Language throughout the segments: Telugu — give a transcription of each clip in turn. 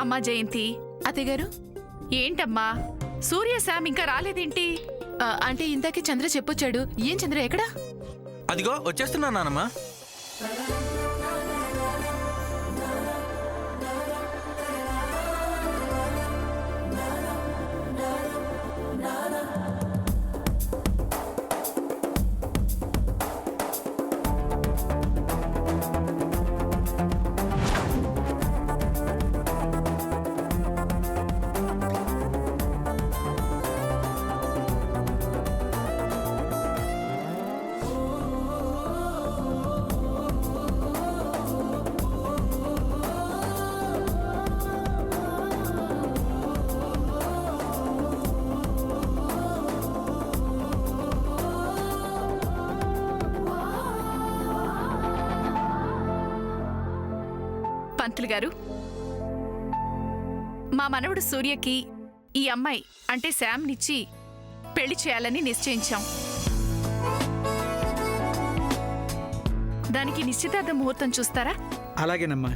అమ్మా జయంతి. అత్తయ్యగారు, ఏంటమ్మా సూర్య శామ్ ఇంకా రాలేదేంటి? అంటే ఇందాకే చంద్ర చెప్పొచ్చాడు. ఏం చంద్ర ఎక్కడా? అదిగో వచ్చేస్తున్నా నానమ్మా. పంతులు గారు, మా మనవడు సూర్యకి ఈ అమ్మాయి అంటే శామ్నిచ్చి పెళ్లి చేయాలని నిశ్చయించాం. దానికి నిశ్చితార్థ ముహూర్తం చూస్తారా? అలాగేనమ్మా.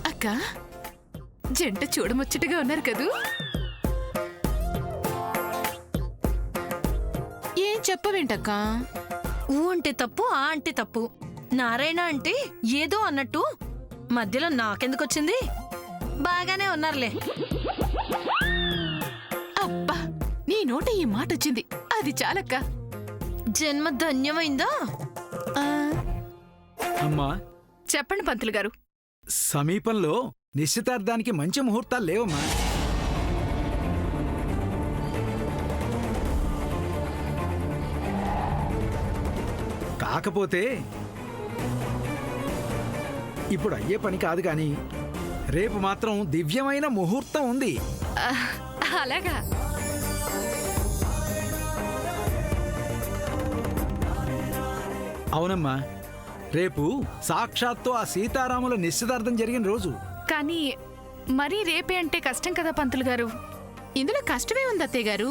అక్క, జంట చూడముచ్చటగా ఉన్నారు కదూ. ఏం చెప్పవేంటక్క? ఊ అంటే తప్పు, ఆ అంటే తప్పు. నారాయణ అంటే ఏదో అన్నట్టు మధ్యలో నాకెందుకొచ్చింది? బాగానే ఉన్నారులే. అబ్బా, నీ నోట ఈ మాట వచ్చింది, అది చాలక్క. జన్మ ధన్యమైందా? అమ్మా, చెప్పండి పంతులు గారు. సమీపంలో నిశ్చితార్థానికి మంచి ముహూర్తాలు లేవమ్మా. కాకపోతే ఇప్పుడు అయ్యే పని కాదు కానీ రేపు మాత్రం దివ్యమైన ముహూర్తం ఉంది. అలాగా? అవునమ్మా, రేపు సాక్షాత్తు ఆ సీతారాముల నిశ్చితార్థం జరిగిన రోజు. కానీ మరీ రేపే అంటే కష్టం కదా పంతులు గారు. ఇందులో కష్టమే ఉంది అత్తయ్య గారు.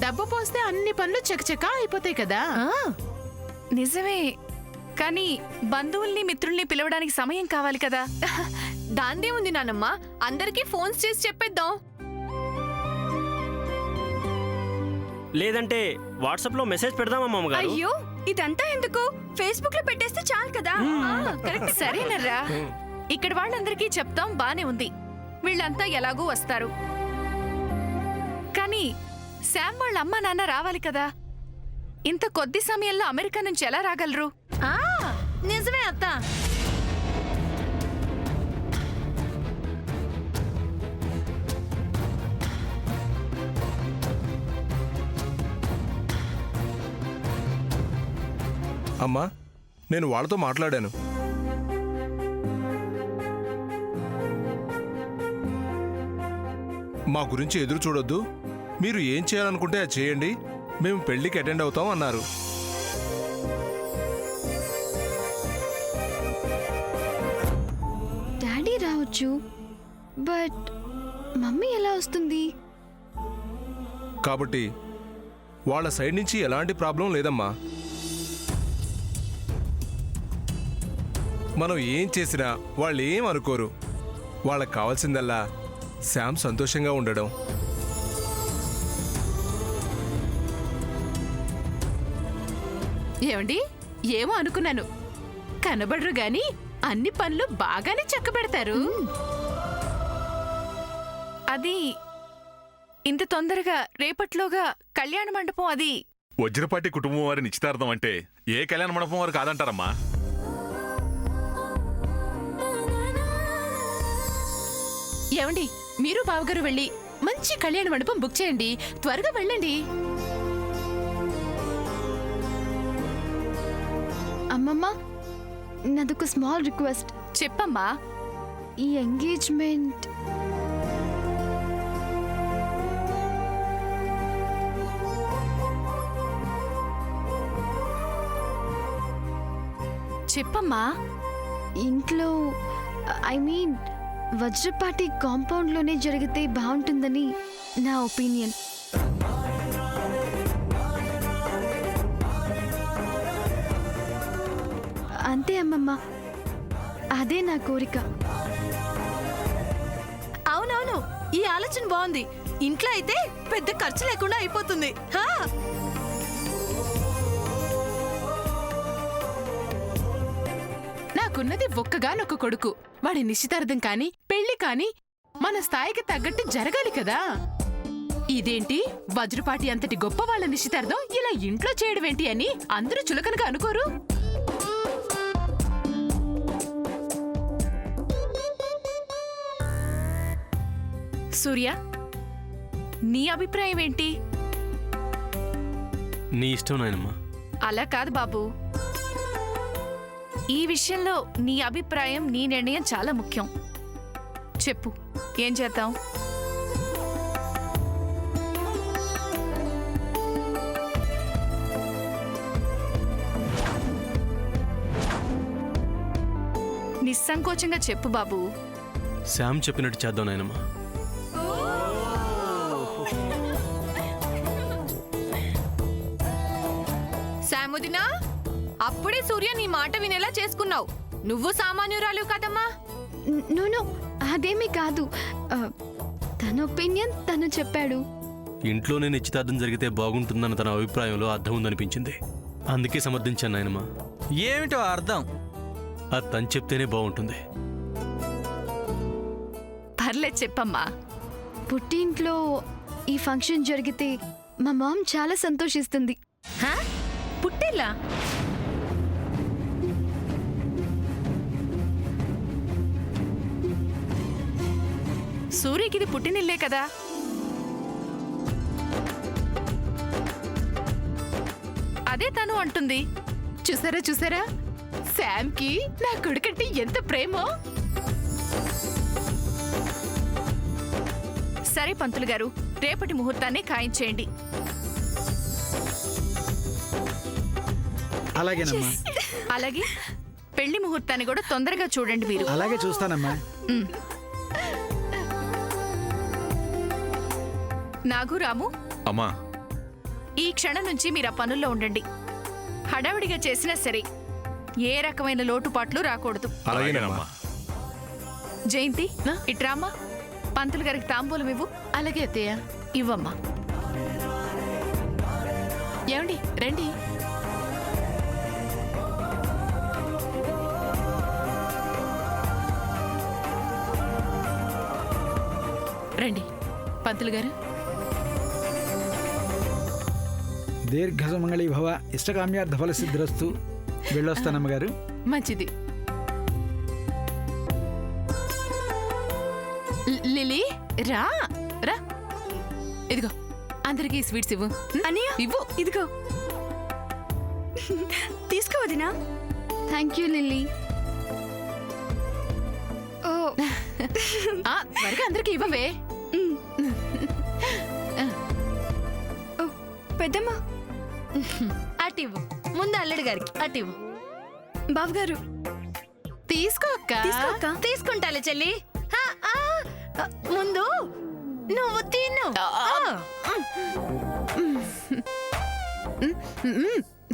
డబ్బు పోస్తే అన్ని పనులు చకచకా అయిపోతాయి కదా. నిజమే, కానీ బంధువుల్ని మిత్రుల్ని పిలవడానికి సమయం కావాలి కదా. దాందే ఉంది నానమ్మ, అందరికీ ఫోన్స్ చేసి చెప్పేద్దాం. లేదంటే వాట్సాప్ లో మెసేజ్ పెడదామా మామగారు? అయ్యో, ఇదంతా ఎందుకు? ఫేస్బుక్ లో పెట్టేస్తే చాలు కదా. కరెక్ట్, సరేనర్రా. ఇక్కడ వాళ్ళందరికీ చెప్తాం, బానే ఉంది. వీళ్ళంతా ఎలాగూ వస్తారు. కానీ శామ్ వాళ్ళ అమ్మా నాన్న రావాలి కదా. ఇంత కొద్ది సమయంలో అమెరికా నుంచి ఎలా రాగలరు? నిజమే అత్త. అమ్మా, నేను వాళ్ళతో మాట్లాడాను. మా గురించి ఎదురు చూడొద్దు, మీరు ఏం చేయాలనుకుంటే అది చేయండి, మేము పెళ్లికి అటెండ్ అవుతాం అన్నారు. డాడీ రావచ్చు, బట్ మమ్మీ ఎలా వస్తుంది? కాబట్టి వాళ్ళ సైడ్ నుంచి ఎలాంటి ప్రాబ్లం లేదమ్మా. మనం ఏం చేసినా వాళ్ళు ఏం అనుకోరు. వాళ్ళకి కావాల్సిందల్లా శామ్ సంతోషంగా ఉండడం. ఏమండి, ఏమో అనుకున్నాను, కనబడరు గాని అన్ని పనులు బాగానే చక్కబెడతారు. అది ఇంత తొందరగా రేపట్లోగా కళ్యాణ మండపం అది. వజ్రపాటి కుటుంబం వారి నిశ్చితార్థం అంటే ఏ కళ్యాణ మండపం వారు కాదంటారమ్మా. ఏమండి, మీరు బావగారు వెళ్ళి మంచి కళ్యాణ మండపం బుక్ చేయండి. త్వరగా వెళ్ళండి. అమ్మమ్మ, నాదొక స్మాల్ రిక్వెస్ట్. చెప్పమ్మా. ఈ ఎంగేజ్మెంట్ చెప్పమ్మా. ఇంట్లో ఐ మీన్ వజ్రపాటి కాంపౌండ్లోనే జరిగితే బాగుంటుందని నా ఒపీనియన్. అంతే అమ్మమ్మ, అదే నా కోరిక. అవునవును, ఈ ఆలోచన బాగుంది. ఇంట్లో అయితే పెద్ద ఖర్చు లేకుండా అయిపోతుంది. హా? నాకున్నది ఒక్కగానొక్క కొడుకు. వాడి నిశ్చితార్థం కాని పెళ్లి కాని మన స్థాయికి తగ్గట్టు జరగాలి కదా. ఇదేంటి వజ్రపాటి అంతటి గొప్ప వాళ్ళ నిశ్చితార్థం ఇలా ఇంట్లో చేయడమేంటి అని అందరూ చులకనగా అనుకోరు? సూర్య, నీ అభిప్రాయం ఏంటి? నీ ఇష్టం నాయనమ్మా. అలా కాదు బాబు, ఈ విషయంలో నీ అభిప్రాయం, నీ నిర్ణయం చాలా ముఖ్యం. చెప్పు, ఏం చేద్దాం? నిస్సంకోచంగా చెప్పు బాబు. శామ్ చెప్పినట్టు చేద్దాం నాయనమ్మా. శాముదినా, అప్పుడే సూర్య నీ మాట వినేలా చేసుకున్నావు. నువ్వు సామాన్యురాలు కదమ్మా. నో, అదేమీ కాదు. తన ఒపీనియన్ తను చెప్పాడు. ఇంట్లోనే నిశ్చితార్థం జరిగితే బాగుంటుందన్న తన అభిప్రాయంలో అర్థం ఉందనిపించింది. అందుకే సమర్థించాను నాయనమ్మా. ఏమిటో అర్థం? అది తను చెప్తేనే బాగుంటుంది. పర్లేదు చెప్పమ్మా. పుట్టింట్లో ఈ ఫంక్షన్ జరిగితే మా మామ్ చాలా సంతోషిస్తుంది. హా? పుట్టిల్లా? సూర్యకిది పుట్టినిల్లే కదా. అదే తను అంటుంది. చూసారా చూసారా, శామ్కి నా కొడుకంటే ఎంత ప్రేమో. సరే పంతులు గారు, రేపటి ముహూర్తాన్ని ఖాయించేయండి. అలాగేనమ్మా. అలాగే పెళ్లి ముహూర్తాన్ని కూడా తొందరగా చూడండి మీరు. అలాగే చూస్తానమ్మా. నాగు, రాము, అమ్మా, ఈ క్షణం నుంచి మీరు ఆ పనుల్లో ఉండండి. హడావిడిగా చేసినా సరే ఏ రకమైన లోటుపాట్లు రాకూడదు. అలాగేనమ్మా. జయంతి, ఇట్రామా. పంతులు గారికి తాంబూలం ఇవ్వు. అలాగే అత్తయ్య. ఇవ్వమ్మా. ఏమండి రండి. రండి పంతులు గారు. దీర్ఘసుమంగళీ భవ, ఇష్టకామ్యార్థ ఫల సిద్ధిరస్తు. వెళ్ళొస్తానమ్మగారు. మంచిది. లిలీ రా రా, ఇదిగో అందరికి స్వీట్స్ ఇవ్వు. ఇవ్వు. ఇదిగో తీసుకోవదినా. Thank you Lily. ఓ త్వరగా అందరికి ఇవ్వవే. పెద్దమ్మ, అటివ్వు. ముందు అల్లుడు గారికి అటివ్వు. బావగారు తీసుకో అక్క. తీసుకుంటాలే చెల్లి. హా, ముందు నువ్వు తిను.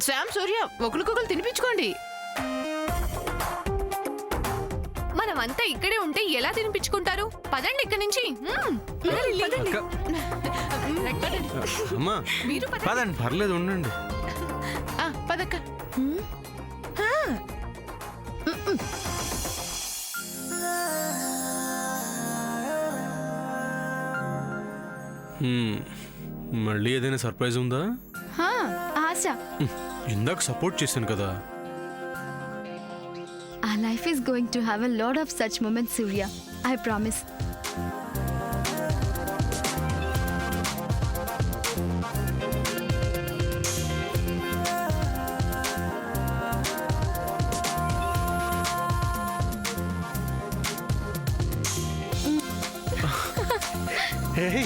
శ్యామ్, సూర్య ఒకరికొకరు తినిపించుకోండి. మనమంతా ఇక్కడే ఉంటే ఎలా తినిపించుకుంటారు? పదండి ఇక్కడి నుంచి. అమ్మా మీరు పదండి. పర్లేదు, ఉండండి. పదక్క. మళ్ళీ ఏదైనా సర్ప్రైజ్ ఉందా? ఆశ. ఇందాక సపోర్ట్ చేశాను కదా. Our life is going to have a lot of such moments, Surya. I promise. Hey.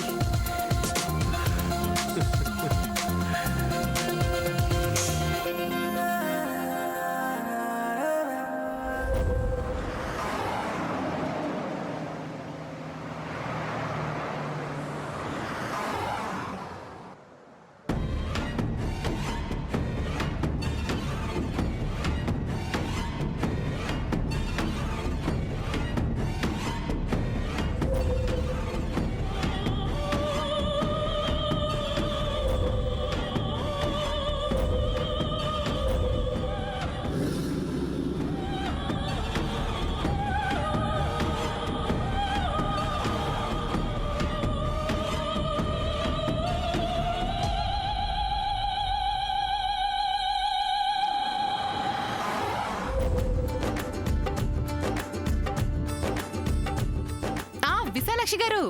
Meenakshi గారు,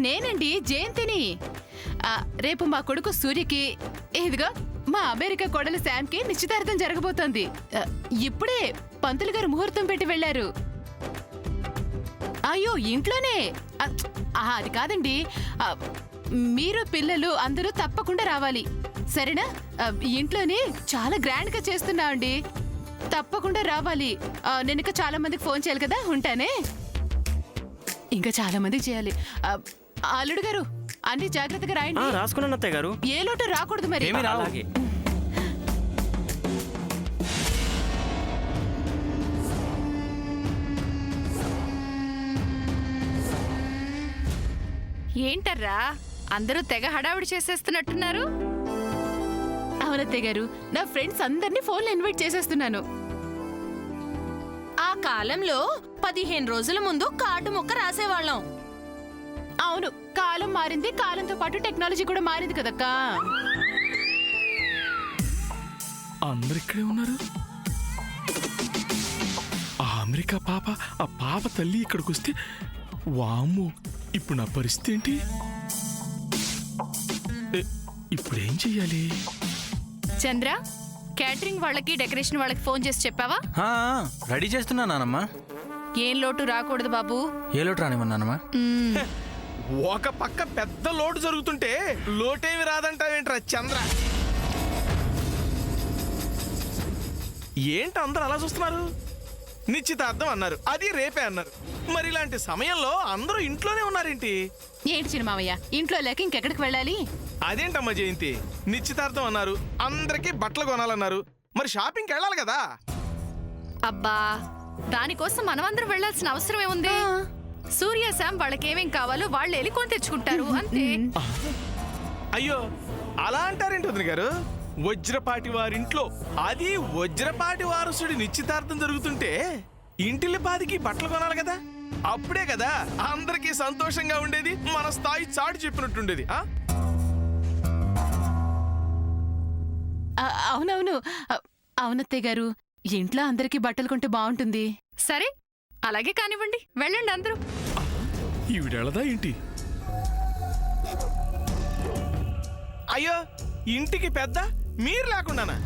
నేనండి జయంతిని. రేపు మా కొడుకు సూర్యకి, ఇదిగో మా అమెరికా కోడలు శామ్కి నిశ్చితార్థం జరగబోతోంది. ఇప్పుడే పంతులు గారు ముహూర్తం పెట్టి వెళ్లారు. అయ్యో ఇంట్లోనే. అది కాదండి, మీరు పిల్లలు అందరూ తప్పకుండా రావాలి, సరేనా? ఇంట్లోనే చాలా గ్రాండ్ గా చేస్తున్నామండి, తప్పకుండా రావాలి. నేను ఇంకా చాలా మందికి ఫోన్ చేయాలి కదా, ఉంటానే. ఇంకా చాలా మందికి చేయాలి. అల్లుడు గారు అన్ని జాగ్రత్తగా రాయండి. రాసుకున్నాను అత్తయ్య గారు. ఏ లోటు రాకూడదు మరి. అలాగే. ఏంటర్రా అందరూ తెగ హడావిడి చేసేస్తున్నట్టున్నారు? అవునత్తయ్య గారు, నా ఫ్రెండ్స్ అందరినీ ఫోన్లో ఇన్వైట్ చేసేస్తున్నాను. ఆ కాలంలో 15 రోజుల ముందు కార్డు ముక్క రాసేవాళ్ళం. అవును, కాలం మారింది, కాలంతో పాటు టెక్నాలజీ కూడా మారింది కదక్కా. అందరు ఇక్కడే ఉన్నారు. ఆ అమెరికా పాప, ఆ పాప తల్లి ఇక్కడికి వస్తే, వామ్మో ఇప్పుడు నా పరిస్థితి ఏంటి? ఇప్పుడేం చెయ్యాలి? చంద్ర, క్యాటరింగ్ వాళ్ళకి డెకరేషన్ వాళ్ళకి ఫోన్ చేసి చెప్పావా? రెడీ చేస్తున్నా నానమ్మ. ఏం లోటు రాకూడదు బాబు. ఏ లోటు రానివ్వన్నానమ్మా? ఒక పక్క పెద్ద లోటు జరుగుతుంటే లోటేమి రాదంటావేంట్రా చంద్ర? ఏంటి అందరూ అలా చూస్తున్నారు? నిశ్చితార్థం అన్నారు, అది రేపే అన్నారు. మరి ఇలాంటి సమయంలో అందరూ ఇంట్లోనే ఉన్నారేంటి? ఏంటి చిన్న మావయ్య, ఇంట్లో లేక ఇంకెక్కడికి వెళ్ళాలి? అదేంటమ్మా జయంతి, నిశ్చితార్థం అన్నారు, అందరికీ బట్టలు కొనాలన్నారు, మరి షాపింగ్కి వెళ్ళాలి కదా. అబ్బా, దానికోసం మనమందరం వెళ్లాల్సిన అవసరం ఏముంది? సూర్య శామ్ వాళ్ళకేమేం కావాలో వాళ్ళు వెళ్ళి కొని తెచ్చుకుంటారు అంతే. అయ్యో అలా అంటారేంటి వదిన గారు? వజ్రపాటి వారింట్లో, అది వజ్రపాటి వారసుడి నిశ్చితార్థం జరుగుతుంటే ఇంటిల్లి పాదికి బట్టలు కొనాలి కదా. అప్పుడే కదా అందరికీ సంతోషంగా ఉండేది, మన స్థాయి చాటు చెప్పినట్టుండేది. అవునవును, అవునత్తయ్య గారు, ఇంట్లో అందరికీ బట్టలు కొంటే బాగుంటుంది. సరే అలాగే కానివ్వండి, వెళ్ళండి అందరూ. ఈవిడెళదా ఏంటి? అయ్యో ఇంటికి పెద్ద మీరు లేకుండానా?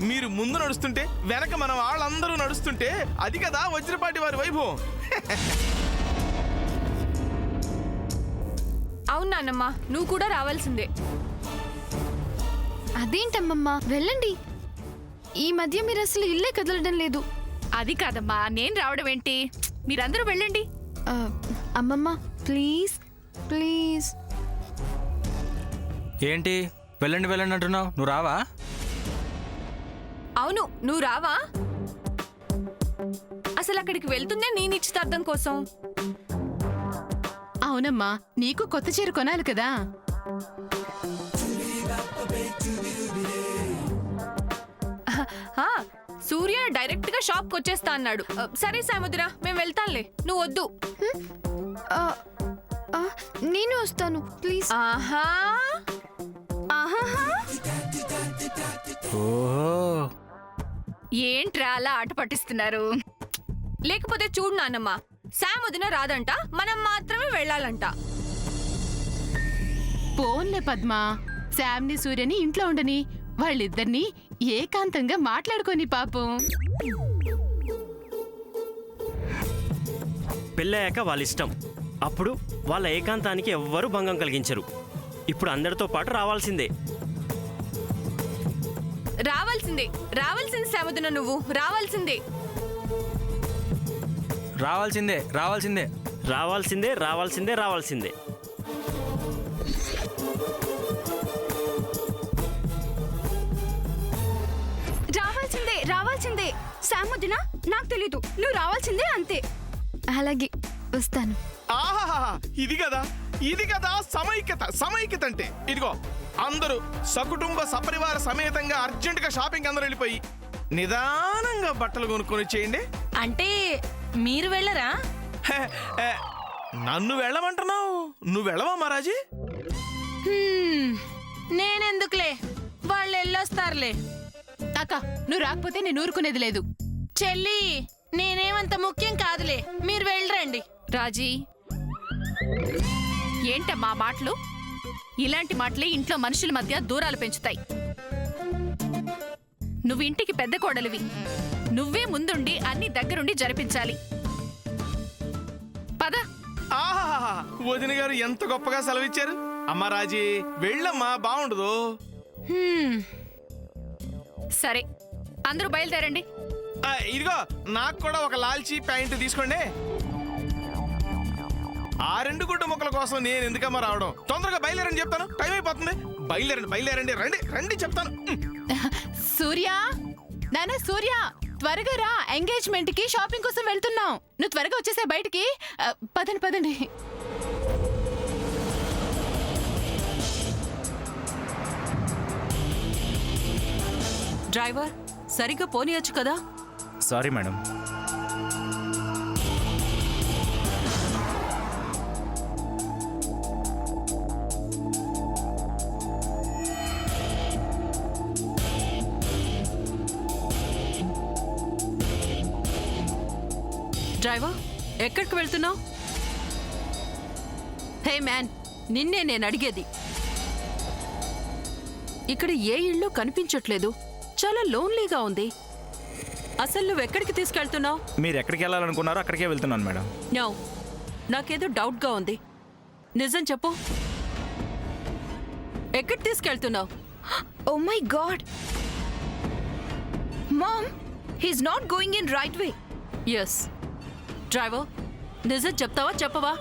మీరు ముందు నడుస్తుంటే వెనక మన వాళ్ళందరూ నడుస్తుంటే అది కదా వజ్రపాటి వారి వైభవం. అవునానమ్మా, నువ్వు కూడా రావాల్సిందే. అదేంటమ్మమ్మా, వెళ్ళండి. ఈ మధ్య మీరు అసలు ఇల్లే కదలడం లేదు. అది కాదమ్మా, నేను రావడం ఏంటి? మీరందరూ వెళ్ళండి. అమ్మమ్మ ప్లీజ్ ప్లీజ్. ఏంటి వెళ్ళండి వెళ్ళండి అంటున్నావు? నువ్వు రావా? అవును, నువ్వు రావా? అసలు అక్కడికి వెళ్తుందే నీ నిశ్చితార్థం కోసం. అవునమ్మా, నీకు కొత్త చీర కొనాలి కదా. సూర్య డైరెక్ట్ గా షాప్ కి వచ్చేస్తా అన్నాడు. సరే సాముద్ర, మేము వెళ్తాంలే, నువ్వు వద్దు. నేను వస్తాను ప్లీజ్. ఆహా ఓహో, ఏంట్రా అలా ఆట పట్టిస్తున్నారు? లేకపోతే చూడు నాన్నమ్మ, శామ్ వదిన రాదంట, మనం మాత్రమే వెళ్ళాలంట. పోన్లే పద్మా, శామ్ని సూర్యని ఇంట్లో ఉండని, వాళ్ళిద్దరినీ ఏకాంతంగా మాట్లాడుకొని పాపం. పెళ్ళయ్యాక వాళ్ళ ఇష్టం, అప్పుడు వాళ్ళ ఏకాంతానికి ఎవ్వరూ భంగం కలిగించరు. ఇప్పుడు అందరితో పాటు రావాల్సిందే. రావాల్సిందే రావాల్సింది శామదున, నువ్వు రావాల్సిందే. రావాల్సిందే రావాల్సిందే రావాల్సిందే రావాల్సిందే రావాల్సిందే. రావాల్సిందే రావాల్సిందే. శాముదినా, నాకు తెలీదు, నువ్వు రావాల్సిందే అంతే. అలాగే వస్తాను. ఆహాహా, ఇది కదా సమైక్యత. సమైక్యత అంటే ఇదిగో, అందరూ సకుటుంబ సపరివార సమేతంగా అర్జెంటుగా షాపింగ్ అందరూ వెళ్ళిపోయి నిదానంగా బట్టలు కొనుక్కొని చేయండి. అంటే మీరు వెళ్ళరా? నన్ను వెళ్ళమంటున్నావు, నువ్వు వెళ్ళవా మహారాజీ? నేనెందుకులే, వాళ్ళు వెళ్ళొస్తారులే. అక్క, నువ్వు రాకపోతే నేను ఊరుకునేది లేదు. చెల్లి, నేనేమంత ముఖ్యం కాదులే, మీరు వెళ్ళరండి. రాజీ, ఏంటమ్మా ఆ మాటలు? ఇలాంటి మాటలే ఇంట్లో మనుషుల మధ్య దూరాలు పెంచుతాయి. నువ్వు ఇంటికి పెద్ద కోడలివి. నువ్వే ముందుండి అన్ని దగ్గరుండి జరిపించాలి. పద. ఆహాహా, వదిన గారు ఎంత గొప్పగా సెలవిచ్చారు. అమ్మా రాజీ, వెళ్ళమ్మా, బాగుండదు. సరే, అందరూ బయలుదేరండి. ఇదిగో నాకు కూడా ఒక లాల్చీ ప్యాంటు తీసుకోండి. ఆ 2 గుడ్డ ముక్కల కోసం నేను ఎందుకమ్మా రావడం? తొందరగా బయలుదేరండి చెప్తాను, టైం అయిపోతుంది. బయలుదేరండి, బయలుదేరండి, రండి రండి చెప్తాను. సూర్య, నాన్న సూర్య, త్వరగా రా. ఎంగేజ్మెంట్ కి షాపింగ్ కోసం వెళ్తున్నాం. నువ్వు త్వరగా వచ్చేసే బయటికి. పదండి పదండి. డ్రైవర్, సరిగ్గా పోనీయచ్చు కదా? Sorry madam. డ్రైవర్, ఎక్కడికి వెళ్తున్నావు? హే మ్యాన్, నిన్నే నేను అడిగేది. ఇక్కడ ఏ ఇల్లు కనిపించట్లేదు, చాలా లోన్లీగా ఉంది. అసలు నువ్వు ఎక్కడికి తీసుకెళ్తున్నావు? మీరు ఎక్కడికి వెళ్ళాలనుకున్నారో అక్కడికే వెళ్తున్నాను మేడం. నో, నాకేదో డౌట్గా ఉంది. నిజం చెప్పు, ఎక్కడికి తీసుకెళ్తున్నావు? Oh my god mom, he's not going in right way. Yes. Driver, నిజం చెప్తావా చెప్పవా?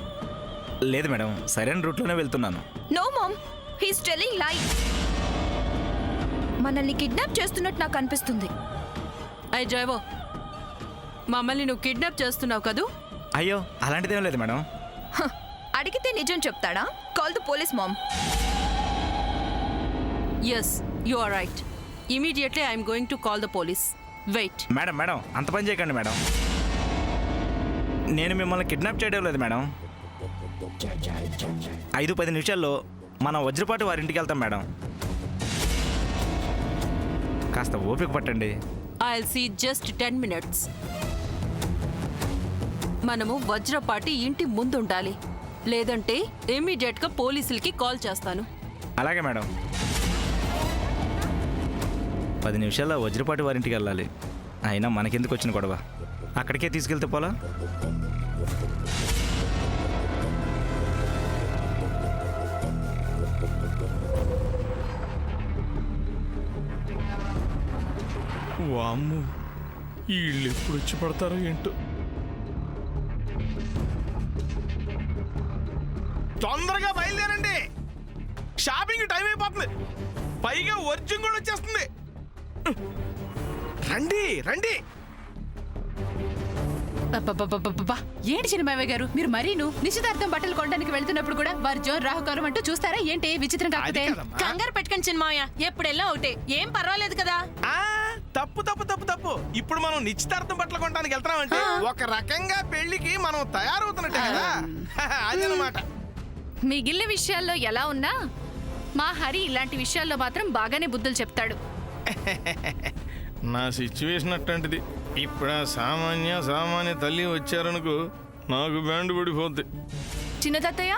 లేదు మేడం, సరైన రూట్లోనే వెళ్తున్నాను. నో మామ్, హీస్ టెల్లింగ్ లై. మనల్ని కిడ్నాప్ చేస్తున్నట్టు నాకు అనిపిస్తుంది. అయ్య డ్రైవర్, మమ్మల్ని నువ్వు కిడ్నాప్ చేస్తున్నావు కదూ? అయ్యో, అలాంటిదేం లేదు మేడం. అడిగితే నిజం చెప్తాడా? Call the police ma'am. Yes, you are right. Immediately I'm going to call the police. Wait. Madam madam, అంత పని చేయకండి మేడం. నేను మిమ్మల్ని కిడ్నాప్ చేయడం లేదు మేడం. 5-10 నిమిషాల్లో మన వజ్రపాటి వారి ఇంటికి వెళ్తాం మేడం. కాస్త ఓపిక పట్టండి. I'll see just 10 minutes. మనము వజ్రపాటి ఇంటి ముందుండాలి, లేదంటే ఇమీడియట్గా పోలీసులకి కాల్ చేస్తాను. అలాగే మేడం. 10 నిమిషాల్లో వజ్రపాటి వారింటికి వెళ్ళాలి. అయినా మనకెందుకు వచ్చిన గొడవ, అక్కడికే తీసుకెళ్తే పోలా. వామ్ము, వీళ్ళు ఎప్పుడు వచ్చి పడతారో ఏంటో. తొందరగా బయలుదేరండి, షాపింగ్ టైం అయిపోతుంది. పైగా వర్జం కూడా వచ్చేస్తుంది. రండి రండి. అబ్బబ్బబ్బబ్బబ్బా! ఏంటి చిన్నమావయ్య గారు, మీరు మరీను నిశ్చితార్థం బట్టలు కొనడానికి వెళ్తున్నప్పుడు కూడా వారు జోన్ రాహుకాలం అంటూ చూస్తారా ఏంటి? విచిత్రం కాకపోతే. కంగారు పెట్టుకుని చిన్నమాయ, ఎప్పుడెల్లా ఒకటే, ఏం పర్వాలేదు కదా. తప్పు తప్పు తప్పు తప్పు. ఇప్పుడు మనం నిశ్చితార్థం బట్టలు కొనడానికి వెళ్తామంటే ఒక రకంగా పెళ్లికి మనం తయారవుతున్నట్టే కదా. అదనమాట. మిగిలిన విషయాల్లో ఎలా ఉన్నా మా హరి ఇలాంటి విషయాల్లో మాత్రం బాగానే బుద్ధులు చెప్తాడు. నా సిచ్యువేషన్ అట్లాంటిది. ఇప్పుడు సామాన్య తల్లి వచ్చారనుకో, నాకు బ్యాండ్ పడిపోద్ది. చిన్న తాతయ్య,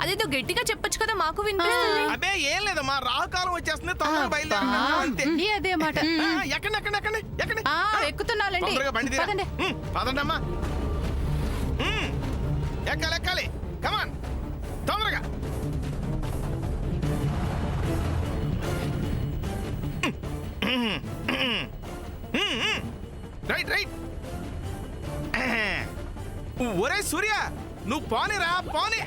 అదేదో గట్టిగా చెప్పొచ్చు కదా, మాకు వినిపిస్తుంది. అదే ఏం లేదు, మా రాహుకాలం వచ్చేస్తుంది, తొందరగా బయలుదేరండి. అదే మాట. ఎక్కండి ఎక్కండి ఎక్కండి ఎక్కండి. ఎక్కుతున్నాలండి. తొందరగా బండి తీరా. పదండమ్మా, ఎక్కాలి ఎక్కాలి. కమాన్, తొందరగా. Right right. ఒరే సూర్య, నువ్వు పోనీరా, పోనీ.